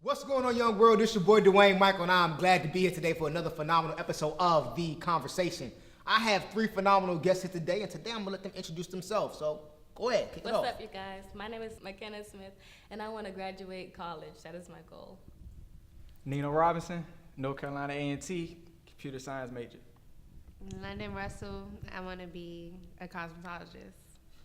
What's going on, young world? This your boy Dwayne Michael, and I'm glad to be here today for another phenomenal episode of The Conversation. I have three phenomenal guests here today, and today I'm going to let them introduce themselves. So, go ahead, kick it off. What's up, you guys? My name is McKenna Smith, and I want to graduate college. That is my goal. Nino Robinson, North Carolina A&T, computer science major. London Russell, I want to be a cosmetologist.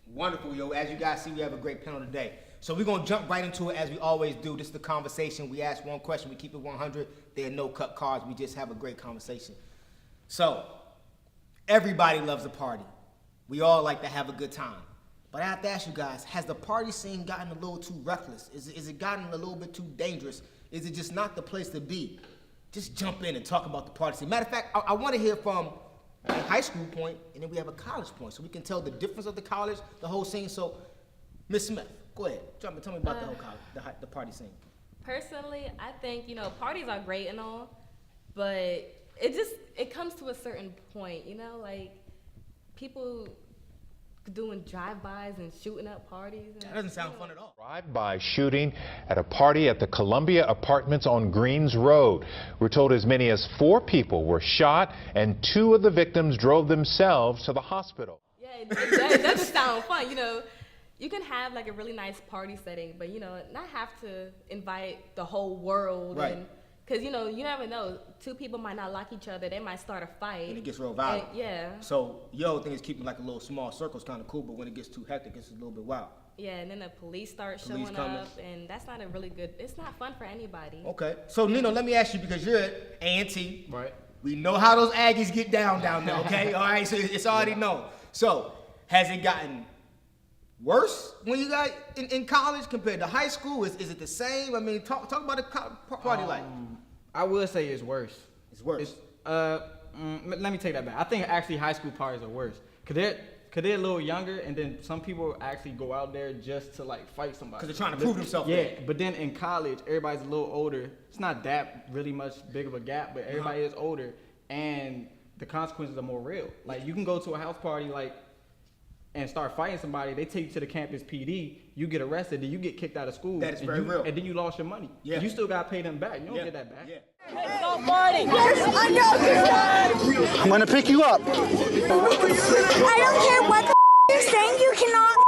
Wonderful, yo. As you guys see, we have a great panel today. So we're going to jump right into it as we always do. This is The Conversation. We ask one question. We keep it 100. There are no cut cards. We just have a great conversation. So, everybody loves a party. We all like to have a good time. But I have to ask you guys, has the party scene gotten a little too reckless? Is it gotten a little bit too dangerous? Is it just not the place to be? Just jump in and talk about the party scene. Matter of fact, I want to hear from a high school point, and then we have a college point, so we can tell the difference of the college, the whole scene. So, Miss Smith, go ahead. Jump in. Tell me about the whole college, the party scene. Personally, I think, parties are great and all, but it comes to a certain point, like people doing drive-bys and shooting up parties. That doesn't sound fun at all. Drive-by shooting at a party at the Columbia Apartments on Greens Road. We're told as many as 4 people were shot, and 2 of the victims drove themselves to the hospital. Yeah, it doesn't sound fun. You can have like a really nice party setting, but not have to invite the whole world. Right. Because you never know. 2 people might not like each other. They might start a fight. And it gets real violent. Yeah. So your thing is keeping like a little small circle is kind of cool, but when it gets too hectic, it's a little bit wild. Yeah, and then the police start showing up, and that's not a really good. It's not fun for anybody. Okay. So Nino, let me ask you, because you're at A&T. Right. We know how those Aggies get down there. Okay. All right. So it's already known. So has it gotten worse when you got in college compared to high school? Is it the same? I mean, talk about the party life. I would say it's worse. It's worse. Let me take that back. I think actually high school parties are worse. Cause they're a little younger, and then some people actually go out there just to like fight somebody. Because they're trying to prove themselves. Yeah, but then in college, everybody's a little older. It's not that really much big of a gap, but everybody is older, and the consequences are more real. Like you can go to a house party and start fighting somebody, they take you to the campus PD, you get arrested, then you get kicked out of school. That is very real. And then you lost your money. Yeah. You still got to pay them back. You don't get that back. Yeah. I'm gonna pick you up. I don't care what the you're saying. You cannot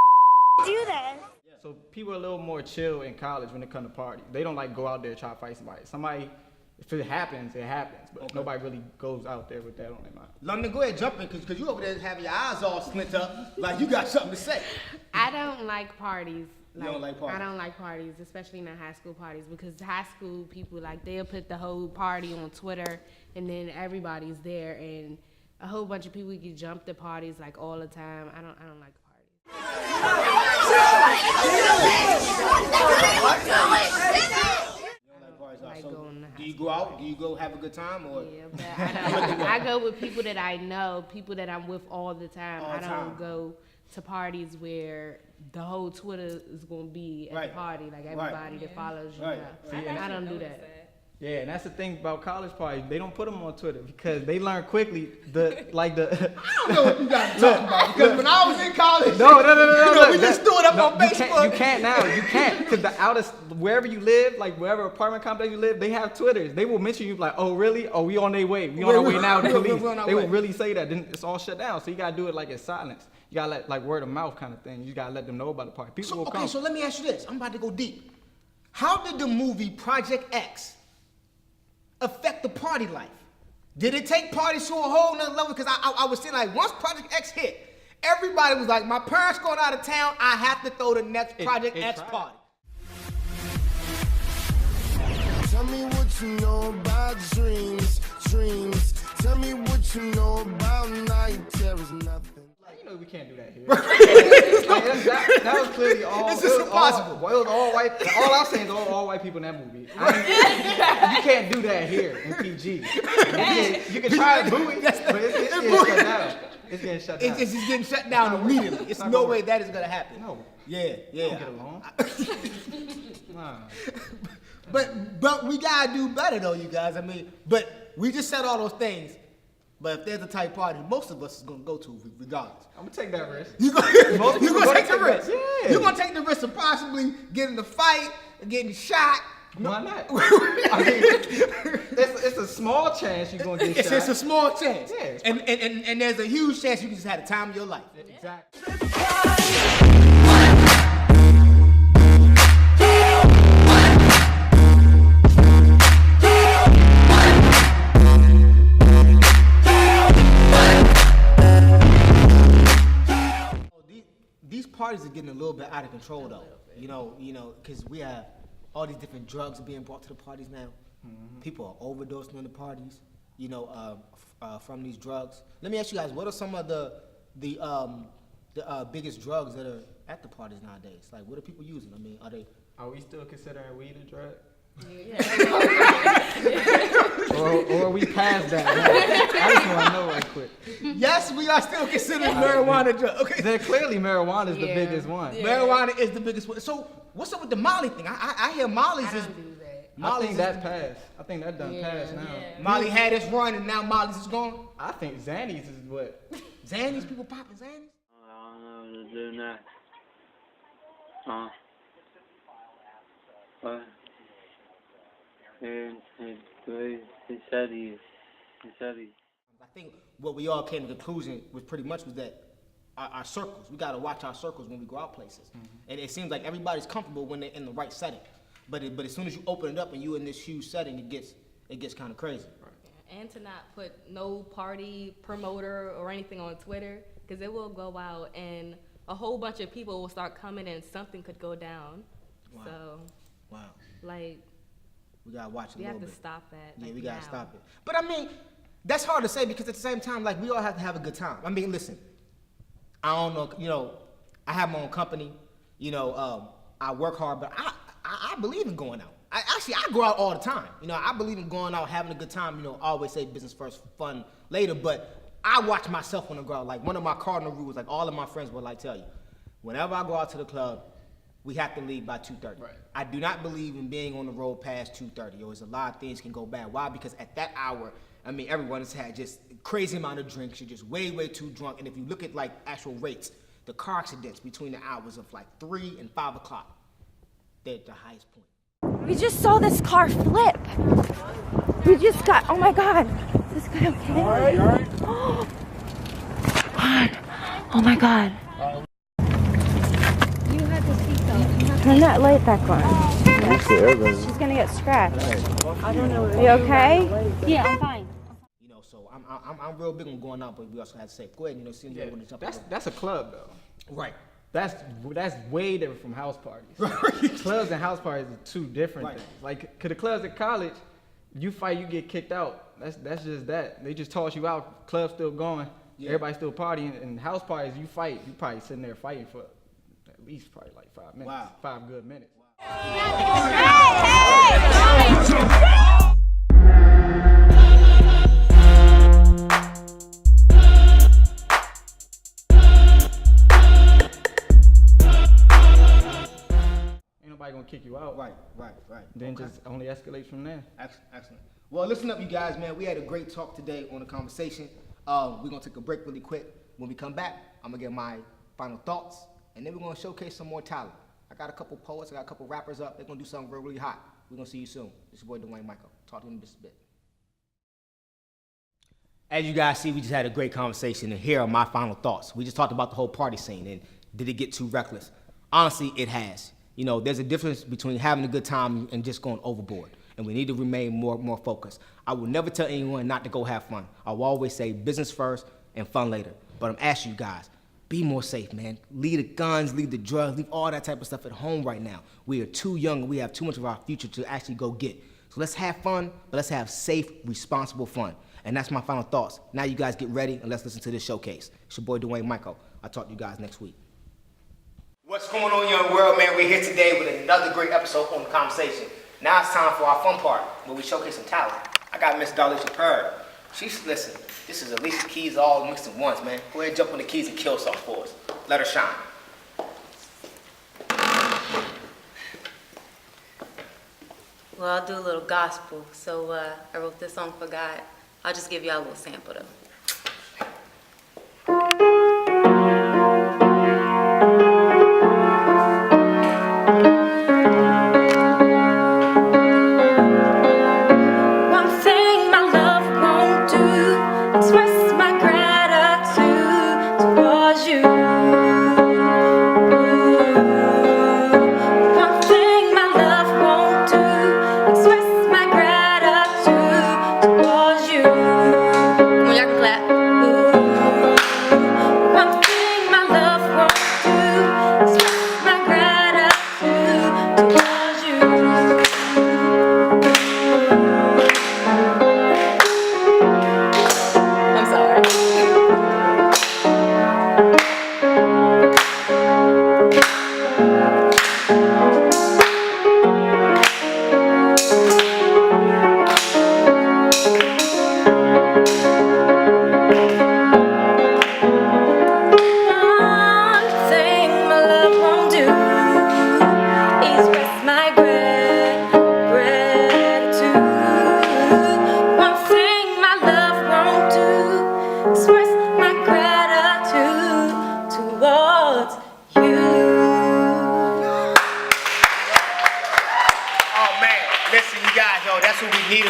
do that. So people are a little more chill in college when it comes to parties. They don't like go out there and try to fight somebody. If it happens, it happens. But nobody really goes out there with that on their mind. London, go ahead, jump in, because you over there having your eyes all squint up like you got something to say. I don't like parties. You don't like parties? I don't like parties, especially not high school parties, because high school people, they'll put the whole party on Twitter, and then everybody's there, and a whole bunch of people get jumped at parties all the time. I don't like parties. Do you go out? Do you go have a good time? Or? Yeah, but I go with people that I know, people that I'm with all the time. I don't go to parties where the whole Twitter is going to be at the party, everybody that follows you. I don't do that. Yeah, and that's the thing about college parties. They don't put them on Twitter because they learn quickly I don't know what you guys talking about, because when I was in college, no, we just threw it up on Facebook. You can't now. You can't, because wherever you live, wherever apartment complex you live, they have Twitters. They will mention you oh really? Oh, we on their way. We on our way now. The police. They will really say that. Then it's all shut down. So you gotta do it in silence. You gotta let word of mouth kind of thing. You gotta let them know about the party. People will come. Okay, so let me ask you this. I'm about to go deep. How did the movie Project X affect the party life? Did it take parties to a whole nother level? Because I was saying once Project X hit Everybody was like, my parents going out of town, I have to throw the next Project X tried. party. Tell me what you know about dreams. Tell me what you know about night terrors. Nothing. You know we can't do that here. that was clearly all. This is impossible. It was all white. All I'm saying is all white people in that movie. You can't do that here in PG. You can try to boo it, but it's getting shut down. It's getting shut down. It's just getting shut down immediately. It's no way that is gonna happen. No. Yeah. Don't get along. Nah. But we gotta do better though, you guys. I mean, but we just said all those things. But if there's a type party, most of us is gonna go to regardless. I'm gonna take that risk. You gonna take the risk. Yeah. You're gonna take the risk of possibly getting a fight, getting shot. Why not? I mean, it's a small chance you're gonna get shot. It's a small chance. Yeah, and there's a huge chance you can just have the time of your life. Exactly. These parties are getting a little bit out of control though. You know, because we have all these different drugs being brought to the parties now. People are overdosing on the parties, from these drugs. Let me ask you guys, what are some of the biggest drugs that are at the parties nowadays? Like, what are people using? I mean, Are we still considering weed a drug? Yeah. or are we past that? I just want to know right quick. Yes, we are still considering marijuana drug. Okay. Then clearly marijuana is the Yeah. biggest one. Yeah. Marijuana is the biggest one. So what's up with the Molly thing? I hear Molly's I is don't do that. I Molly's think that's past. I think that's done past now. Yeah. Molly had its run and now Molly's is gone. I think Xannies is what. Xannies, people popping Xannies. I don't know what to do next. What? He said he. I think what we all came to the conclusion was pretty much was that our circles, we got to watch our circles when we go out places. And it seems like everybody's comfortable when they're in the right setting. But as soon as you open it up and you in this huge setting, it gets kind of crazy. And to not put no party promoter or anything on Twitter, because it will go out and a whole bunch of people will start coming and something could go down. Wow. So, Wow. like, We got to watch it a we little have to bit. stop that. Yeah, like, we got to now. stop it. But I mean, that's hard to say because at the same time, like, we all have to have a good time. I mean, listen, I don't know, I have my own company, I work hard, but I believe in going out. I go out all the time. I believe in going out, having a good time. I always say business first, fun later, but I watch myself when I go out. Like, one of my cardinal rules, like all of my friends will tell you, whenever I go out to the club, we have to leave by 2:30. Right. I do not believe in being on the road past 2:30. There's a lot of things can go bad. Why? Because at that hour, I mean, everyone has had just a crazy amount of drinks. You're just way, way too drunk. And if you look at like actual rates, the car accidents between the hours of like 3 and 5 o'clock, they're at the highest point. We just saw this car flip. We just got, oh my God. Is this guy okay? All right. Oh my God. You have to speak though. Turn that light back on. She's gonna get scratched. I don't know. You okay? Yeah, I'm fine. So I'm real big on going out, but we also have to say, go ahead, see you want to jump in. That's a club though. Right. That's way different from house parties. Clubs and house parties are two different things. Like, 'cause the clubs at college, you fight, you get kicked out. That's just that. They just toss you out. Club's still going. Yeah. Everybody's still partying. And house parties, you fight. You probably sitting there fighting for at least probably like 5 minutes. Wow. 5 good minutes. Nobody gonna kick you out. Right. Then Okay. just only escalates from there. Excellent. Well, listen up, you guys, man. We had a great talk today on the conversation. We're going to take a break really quick. When we come back, I'm going to get my final thoughts, and then we're going to showcase some more talent. I got a couple poets, I got a couple rappers up. They're going to do something really hot. We're going to see you soon. It's your boy, Dwayne Michael. Talk to you in just a bit. As you guys see, we just had a great conversation, and here are my final thoughts. We just talked about the whole party scene, and did it get too reckless? Honestly, it has. There's a difference between having a good time and just going overboard, and we need to remain more focused. I will never tell anyone not to go have fun. I will always say business first and fun later. But I'm asking you guys, be more safe, man. Leave the guns, leave the drugs, leave all that type of stuff at home right now. We are too young, we have too much of our future to actually go get. So let's have fun, but let's have safe, responsible fun. And that's my final thoughts. Now you guys get ready and let's listen to this showcase. It's your boy Dwayne Michael. I'll talk to you guys next week. What's going on, young world, man? We're here today with another great episode on The Conversation. Now it's time for our fun part, where we showcase some talent. I got Miss Darlisha Purr. Listen, this is Alicia Keys all mixed in once, man. Go ahead and jump on the keys and kill something for us. Let her shine. Well, I'll do a little gospel. So I wrote this song for God. I'll just give y'all a little sample though.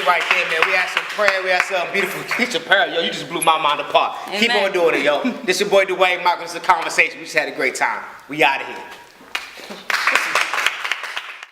Right there, man. We had some prayer, we had some beautiful teacher prayer. Yo, you just blew my mind apart. Amen. Keep on doing it, yo. This your boy Dwayne Michael. It's The Conversation. We just had a great time. We out of here.